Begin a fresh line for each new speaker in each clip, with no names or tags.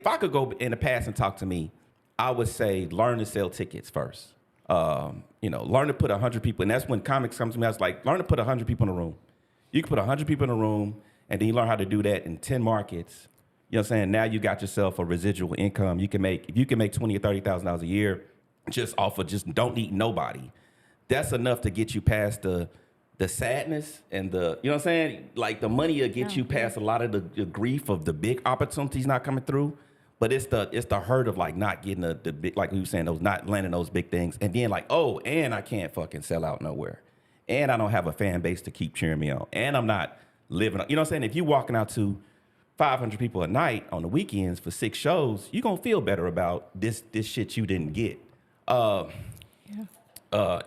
If I could go in the past and talk to me, I would say learn to sell tickets first. Learn to put 100 people, and that's when comics comes to me. I was like, learn to put 100 people in a room. You can put 100 people in a room, and then you learn how to do that in 10 markets. You know what I'm saying? Now you got yourself a residual income. You can make, if you can make $20,000 or $30,000 a year just off of just don't need nobody, that's enough to get you past the sadness and the, you know what I'm saying? Like the money will get you past a lot of the grief of the big opportunities not coming through. But it's the hurt of like not getting the big, like we were saying, those not landing those big things. And then like, oh, and I can't fucking sell out nowhere. And I don't have a fan base to keep cheering me on. And I'm not living, you know what I'm saying? If you walking out to 500 people a night on the weekends for 6 shows, you're going to feel better about this shit you didn't get.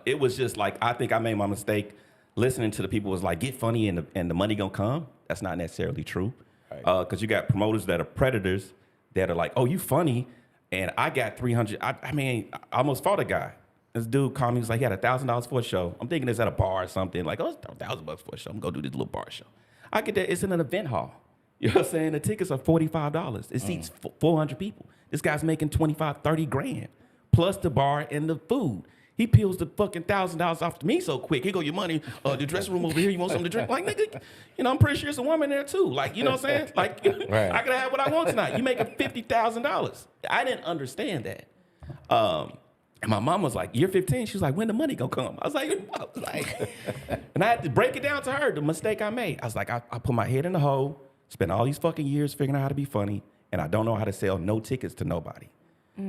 It was just like, I think I made my mistake listening to the people was like, get funny and the money going to come. That's not necessarily true. Because you got promoters that are predators that are like, oh, you funny, and I got 300. I mean, I almost fought a guy. This dude called me, he was like, he had $1,000 for a show. I'm thinking it's at a bar or something. Like, oh, it's $1,000 for a show. I'm going to go do this little bar show. I get there, it's in an event hall. You know what I'm saying? The tickets are $45. It seats 400 people. This guy's making 25, 30 grand, plus the bar and the food. He peels the fucking $1,000 off to me so quick. He go, your money, the dressing room over here, you want something to drink? Like, nigga, I'm pretty sure there's a woman there too. Like, you know what I'm saying? Like, right. I could have what I want tonight. You making $50,000. I didn't understand that. And my mom was like, you're 15. She was like, when the money gonna come? I was like, and I had to break it down to her, the mistake I made. I was like, I put my head in the hole, spent all these fucking years figuring out how to be funny, and I don't know how to sell no tickets to nobody.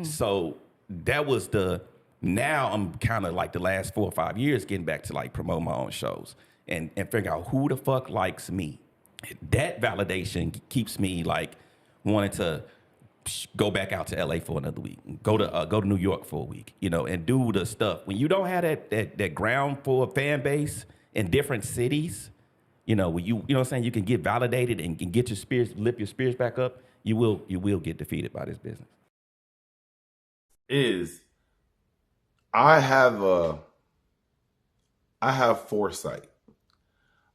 So that was now I'm kind of like the last 4 or 5 years getting back to like promote my own shows and figure out who the fuck likes me. That validation keeps me like wanting to go back out to LA for another week, go to New York for a week, and do the stuff. When you don't have that ground for a fan base in different cities, when you know what I'm saying, you can get validated and get your spirits, lift your spirits back up, you will get defeated by this business.
I have foresight.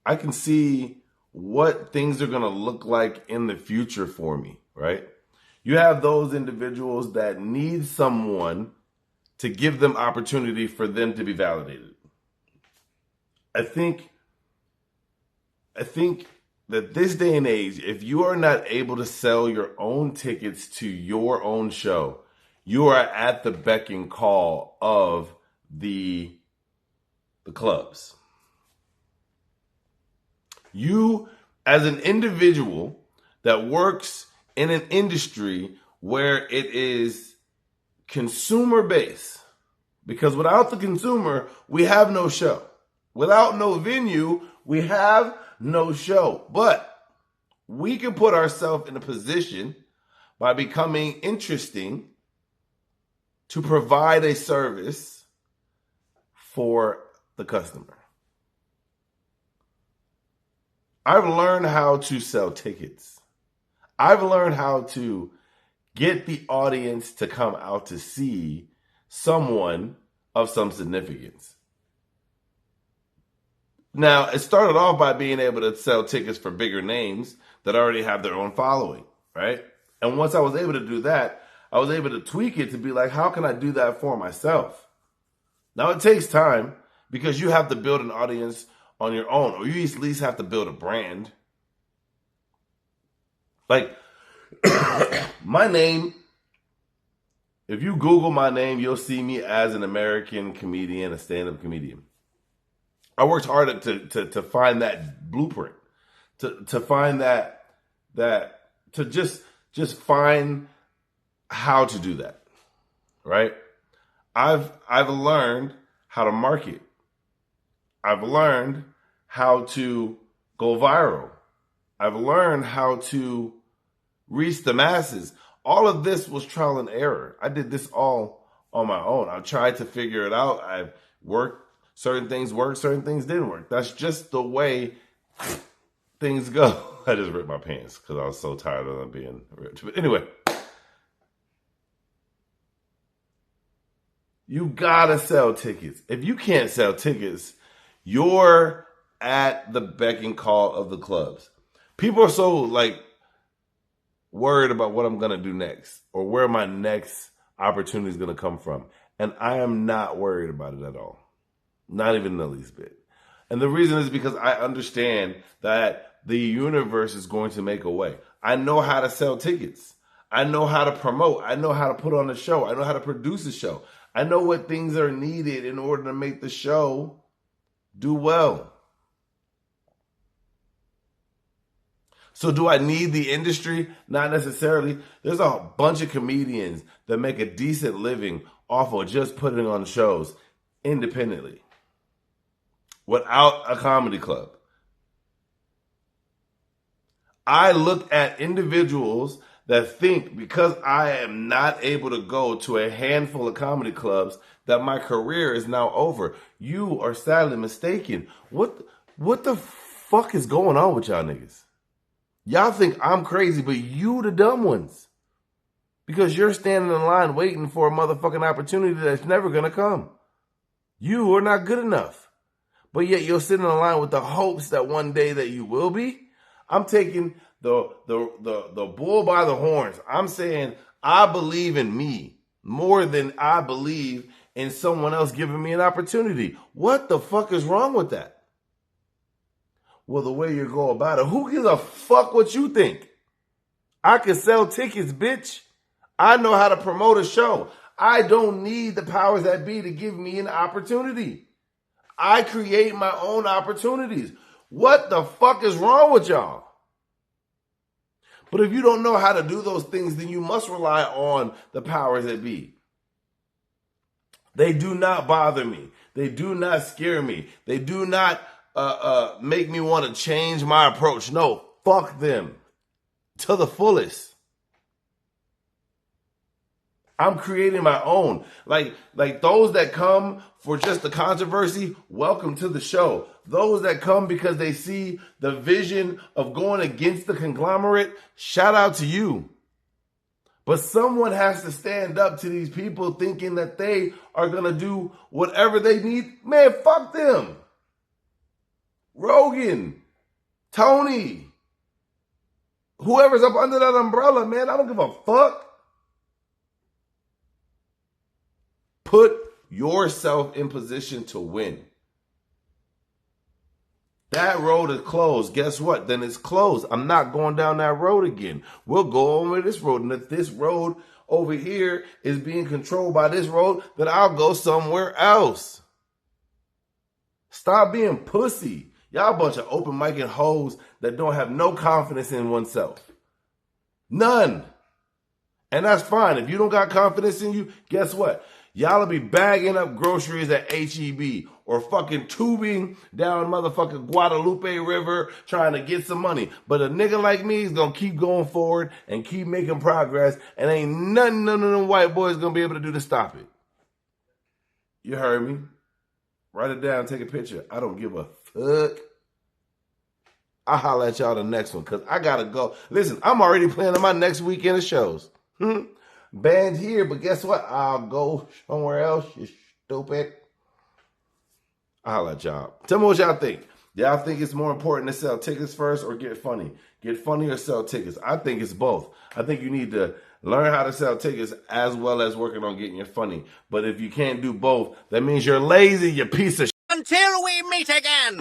I can see what things are going to look like in the future for me, right? You have those individuals that need someone to give them opportunity for them to be validated. I think that this day and age, if you are not able to sell your own tickets to your own show, you are at the beck and call of the clubs. You, as an individual that works in an industry where it is consumer based, because without the consumer, we have no show. Without no venue, we have no show. But we can put ourselves in a position by becoming interesting to provide a service for the customer. I've learned how to sell tickets. I've learned how to get the audience to come out to see someone of some significance. Now, it started off by being able to sell tickets for bigger names that already have their own following, right? And once I was able to do that, I was able to tweak it to be like, how can I do that for myself? Now, it takes time because you have to build an audience on your own, or you at least have to build a brand. Like, my name, if you Google my name, you'll see me as an American comedian, a stand-up comedian. I worked hard to find that blueprint, to find that to just find how to do that, right? I've learned how to market. I've learned how to go viral. I've learned how to reach the masses. All of this was trial and error. I did this all on my own. I tried to figure it out. I've worked. Certain things worked, certain things didn't work. That's just the way things go. I just ripped my pants because I was so tired of them being ripped. But anyway, you gotta sell tickets. If you can't sell tickets, you're at the beck and call of the clubs. People are so like worried about what I'm going to do next or where my next opportunity is going to come from. And I am not worried about it at all. Not even the least bit. And the reason is because I understand that the universe is going to make a way. I know how to sell tickets. I know how to promote. I know how to put on a show. I know how to produce a show. I know what things are needed in order to make the show do well. So do I need the industry? Not necessarily. There's a bunch of comedians that make a decent living off of just putting on shows independently without a comedy club. I look at individuals that think because I am not able to go to a handful of comedy clubs that my career is now over. You are sadly mistaken. What the fuck is going on with y'all niggas? Y'all think I'm crazy, but you the dumb ones. Because you're standing in line waiting for a motherfucking opportunity that's never going to come. You are not good enough. But yet you're sitting in line with the hopes that one day that you will be. I'm taking the bull by the horns. I'm saying I believe in me more than I believe in someone else giving me an opportunity. What the fuck is wrong with that? Well, the way you go about it, who gives a fuck what you think? I can sell tickets, bitch. I know how to promote a show. I don't need the powers that be to give me an opportunity. I create my own opportunities. What the fuck is wrong with y'all? But if you don't know how to do those things, then you must rely on the powers that be. They do not bother me. They do not scare me. They do not make me want to change my approach. No, fuck them to the fullest. I'm creating my own. Like those that come for just the controversy, welcome to the show. Those that come because they see the vision of going against the conglomerate, shout out to you. But someone has to stand up to these people thinking that they are going to do whatever they need. Man, fuck them. Rogan, Tony, whoever's up under that umbrella, man, I don't give a fuck. Put yourself in position to win. That road is closed. Guess what? Then it's closed. I'm not going down that road again. We'll go over this road. And if this road over here is being controlled by this road, then I'll go somewhere else. Stop being pussy. Y'all a bunch of open mic and hoes that don't have no confidence in oneself. None. And that's fine. If you don't got confidence in you, guess what? Y'all will be bagging up groceries at HEB or fucking tubing down motherfucking Guadalupe River trying to get some money. But a nigga like me is going to keep going forward and keep making progress, and ain't nothing none of them white boys going to be able to do to stop it. You heard me? Write it down, take a picture. I don't give a fuck. I'll holler at y'all the next one because I got to go. Listen, I'm already planning my next weekend of shows. Band here, but guess what? I'll go somewhere else, you stupid. I'll holler at y'all. Tell me what y'all think. Y'all think it's more important to sell tickets first or get funny? Get funny or sell tickets? I think it's both. I think you need to learn how to sell tickets as well as working on getting your funny. But if you can't do both, that means you're lazy, you piece of shit.
Until we meet again.